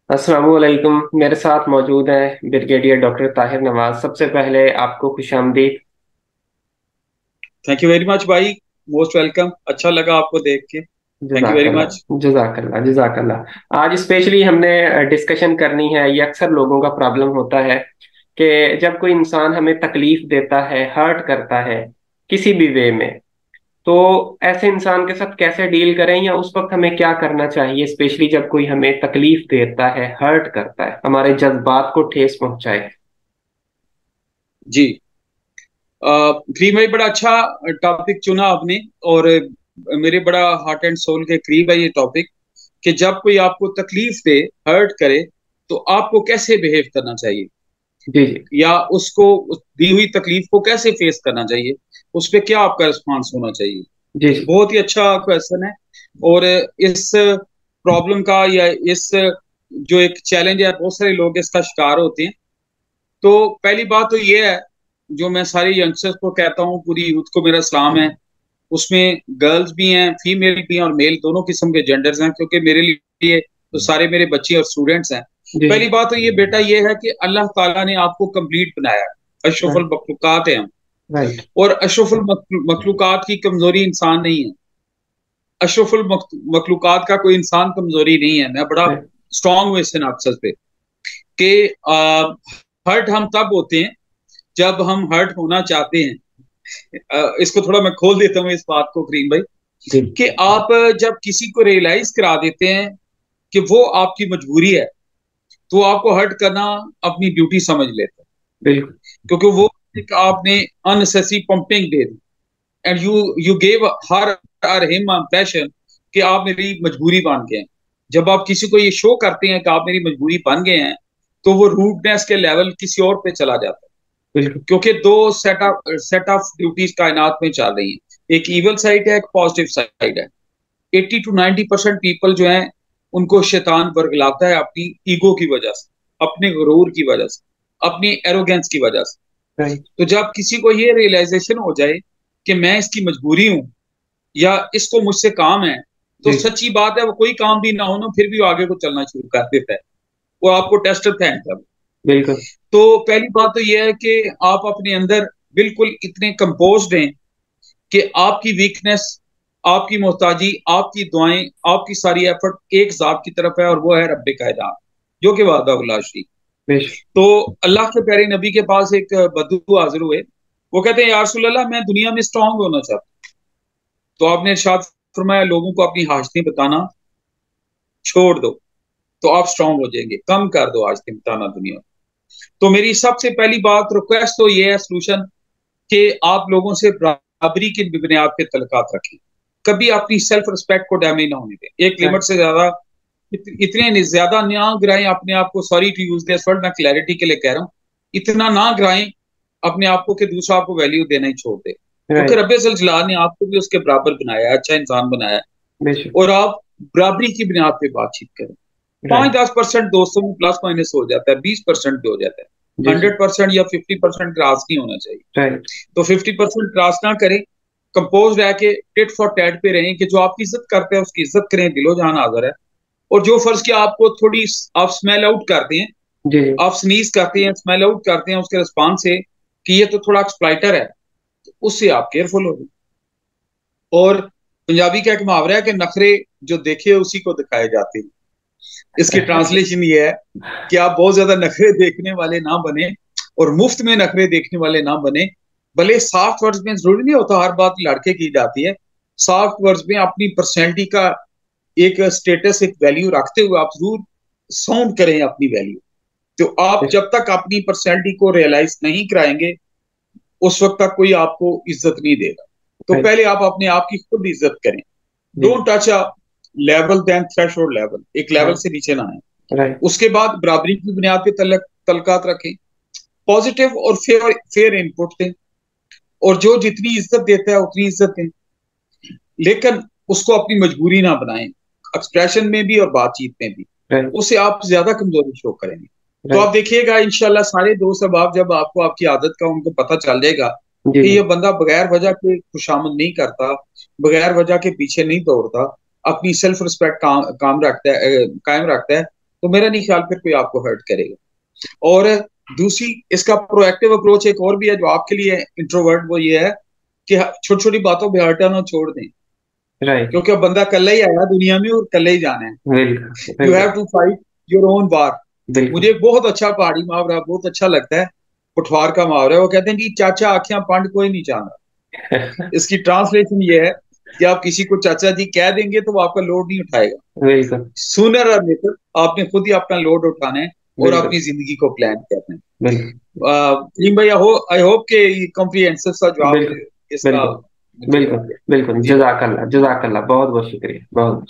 अस्सलामुअलैकुम। मेरे साथ मौजूद हैं ब्रिगेडियर डॉक्टर ताहिर नवाज। सबसे पहले आपको खुशामदीद। थैंक यू वेरी मच भाई। Most welcome. अच्छा लगा आपको देख के। थैंक यू वेरी जजाकल्ला मच। जजाकल्ला जजाकल्ला। आज स्पेशली हमने डिस्कशन करनी है। ये अक्सर लोगों का प्रॉब्लम होता है कि जब कोई इंसान हमें तकलीफ देता है, हर्ट करता है किसी भी वे में, तो ऐसे इंसान के साथ कैसे डील करें या उस वक्त हमें क्या करना चाहिए, स्पेशली जब कोई हमें तकलीफ देता है, हर्ट करता है, हमारे जज्बात को ठेस पहुंचाए। जी। करीम भाई, बड़ा अच्छा टॉपिक चुना आपने। और मेरे बड़ा हार्ट एंड सोल के करीब है ये टॉपिक, कि जब कोई आपको तकलीफ दे, हर्ट करे, तो आपको कैसे बिहेव करना चाहिए, जी जी। या उसको उस दी हुई तकलीफ को कैसे फेस करना चाहिए, उस पर क्या आपका रिस्पॉन्स होना चाहिए। जी जी। बहुत ही अच्छा क्वेश्चन है। और इस प्रॉब्लम का, या इस जो एक चैलेंज है, बहुत सारे लोग इसका शिकार होते हैं। तो पहली बात तो ये है, जो मैं सारे यंगस्टर्स को कहता हूँ, पूरी यूथ को मेरा सलाम है। उसमें गर्ल्स भी हैं, फीमेल भी हैं, और मेल, दोनों किस्म के जेंडर्स हैं, क्योंकि मेरे लिए तो सारे मेरे बच्चे और स्टूडेंट्स हैं। जी पहली जी। बात तो ये बेटा ये है कि अल्लाह ताला ने आपको कंप्लीट बनाया है। अशरफुल राइट। मखलूकात है हम। राइट। और अशरफुल मखलूकात की कमजोरी इंसान नहीं है। अशरफुल मखलूकात का कोई इंसान कमजोरी नहीं है। मैं बड़ा राइट। स्ट्रांग हूँ इस सिनाप्सिस पे, कि हर्ट हम तब होते हैं जब हम हर्ट होना चाहते हैं। इसको थोड़ा मैं खोल देता हूँ इस बात को, करीम भाई, जी। कि आप जब किसी को रियलाइज करा देते हैं कि वो आपकी मजबूरी है, तो आपको हर्ट करना अपनी ड्यूटी समझ लेते हैं। बिल्कुल। क्योंकि वो एक आपने unnecessary pumping they the, and you gave her और हिम इंप्रेशन कि आप मेरी मजबूरी बन गए हैं। जब आप किसी को ये शो करते हैं कि आप मेरी मजबूरी बन गए हैं, तो वो रूडनेस के लेवल किसी और पे चला जाता है। बिल्कुल। क्योंकि दो सेट ऑफ ड्यूटीज कायनात में चल रही हैं। एक इवल साइड है, एक पॉजिटिव साइड है। 80 to 90% पीपल जो हैं, उनको शैतान वर्गलाता है अपनी ईगो की वजह से, अपने गुरूर की वजह से, अपनी एरोगेंस की वजह से। राइट। तो जब किसी को ये रियलाइजेशन हो जाए कि मैं इसकी मजबूरी हूं, या इसको मुझसे काम है, तो जी जी। सच्ची बात है, वो कोई काम भी ना हो ना, फिर भी वो आगे को चलना शुरू कर देता है। वो आपको टेस्ट है तब। बिल्कुल। तो पहली बात तो ये है कि आप अपने अंदर बिल्कुल इतने कंपोज्ड हैं कि आपकी वीकनेस, आपकी मोहताजी, आपकी दुआएं, आपकी सारी एफर्ट एक जात की तरफ है, और वो है रब्बे कायनात, जो कि वादा शरीक। बेशक। तो अल्लाह के प्यारे नबी के पास एक बद्दू हाजिर हुए। वो कहते हैं, या रसूल अल्लाह, मैं दुनिया में स्ट्रांग होना चाहता हूं। तो आपने इरशाद फरमाया, लोगों को अपनी हाजतें बताना छोड़ दो, तो आप स्ट्रांग हो जाएंगे। कम कर दो हाजतें बताना दुनिया में। तो मेरी सबसे पहली बात, रिक्वेस्ट तो ये है, सोल्यूशन, कि आप लोगों से बराबरी की बुनियाद पे तलकात रखें। कभी अपनी सेल्फ रिस्पेक्ट को डैमेज ना होने दें। एक लिमिट राइट। से ज्यादा, इतने ज्यादा ना गिराएं अपने आप को। Sorry to use this word, मैं क्लैरिटी के लिए कह रहा हूँ। इतना ना गिराएं अपने आप को कि दूसरा आपको वैल्यू देना ही छोड़ दे, क्योंकि राइट। रब्बे जल जलाल ने आपको भी उसके बराबर बनाया है, अच्छा इंसान बनाया है। बेशक। और आप बराबरी की बुनियाद पे बातचीत करें। पांच राइट। 10% दोस्तों में प्लस माइनस हो जाता है, 20% भी हो जाता है। जी जी। 100% या 50% क्रॉस नहीं होना चाहिए। राइट। तो 50% क्रॉस ना करें। कंपोज रह के टिट फॉर टैट पे रहें, कि जो आपकी इज्जत करते हैं उसकी इज्जत करें, दिलो जान हाजिर है। और जो फर्ज किया आपको थोड़ी, आप स्मेल आउट करते हैं, जी जी। आप स्नीज करते हैं, स्मेल आउट करते हैं उसके रिस्पॉन्स से, कि ये तो थोड़ा एक्सप्लाइटर है, तो उससे आप केयरफुल हो जाए। और पंजाबी का एक मुहावरा है कि नखरे जो देखे उसी को दिखाए जाते हैं। इसकी ट्रांसलेशन ये है कि आप बहुत ज्यादा नखरे देखने वाले ना बने, और मुफ्त में नखरे देखने वाले ना बने। भले सॉफ्ट वर्ड्स में जरूरी नहीं होता हर बात लड़के की जाती है। सॉफ्ट वर्ड्स में अपनी पर्सनैलिटी का एक स्टेटस, एक वैल्यू रखते हुए आप जरूर साउंड करें अपनी वैल्यू। तो आप बेशक। जब तक अपनी पर्सनैलिटी को रियलाइज नहीं कराएंगे, उस वक्त तक कोई आपको इज्जत नहीं देगा। तो राइट। पहले आप अपने आप की खुद इज्जत करें। जी जी। Don't touch a level then threshold level, एक लेवल राइट। से नीचे ना आए। राइट। उसके बाद बराबरी की बुनियाद पे तलकात रखें। पॉजिटिव और फेयर फेयर इनपुट दें, और जो जितनी इज्जत देता है उतनी इज्जत दें। लेकिन उसको अपनी मजबूरी ना बनाएं, एक्सप्रेशन में भी और बातचीत में भी। राइट। उससे आप ज्यादा कमजोरी शो करेंगे। तो आप राइट। देखिएगा इंशाल्लाह, सारे दोस्त अहबाब जब आपको आपकी आदत का उनको पता चल जाएगा जी कि जी। ये बंदा बगैर वजह के खुशामद नहीं करता, बगैर वजह के पीछे नहीं दौड़ता, अपनी सेल्फ रिस्पेक्ट काम रखता है, कायम रखता है, तो मेरा नहीं ख्याल फिर कोई आपको हर्ट करेगा। और दूसरी, इसका प्रोएक्टिव अप्रोच एक और भी है जो आपके लिए इंट्रोवर्ट, वो ये है कि छोटी छोटी बातों पे हर्ट आना छोड़ दें, राइट। क्योंकि अब बंदा कल्ला ही आया दुनिया में और कल्ला ही जाना है। बिल्कुल यू हैव बिल्कुल। टू फाइट योर ओन वार। मुझे बिल्कुल। एक बहुत अच्छा पहाड़ी मुहावरा बहुत अच्छा लगता है, पुठवार का मुहावरा है। वो कहते हैं जी, चाचा आख्या पंड कोई नहीं जानता। इसकी ट्रांसलेशन ये है कि आप किसी को चाचा जी कह देंगे तो वो आपका लोड नहीं उठाएगा। बिल्कुल सूनर और लेटर आपने खुद ही अपना लोड उठाना है और बिल्कुल। अपनी जिंदगी को प्लान करना है। बिल्कुल करीम भाई, आई होप के ये कॉम्प्रिहेंसिव सा जवाब बिल्कुल। इसका बिल्कुल मुझे बिल्कुल। बिल्कुल जी। जजाकल्ला जजाकल्ला, बहुत बहुत शुक्रिया, बहुत बहुत।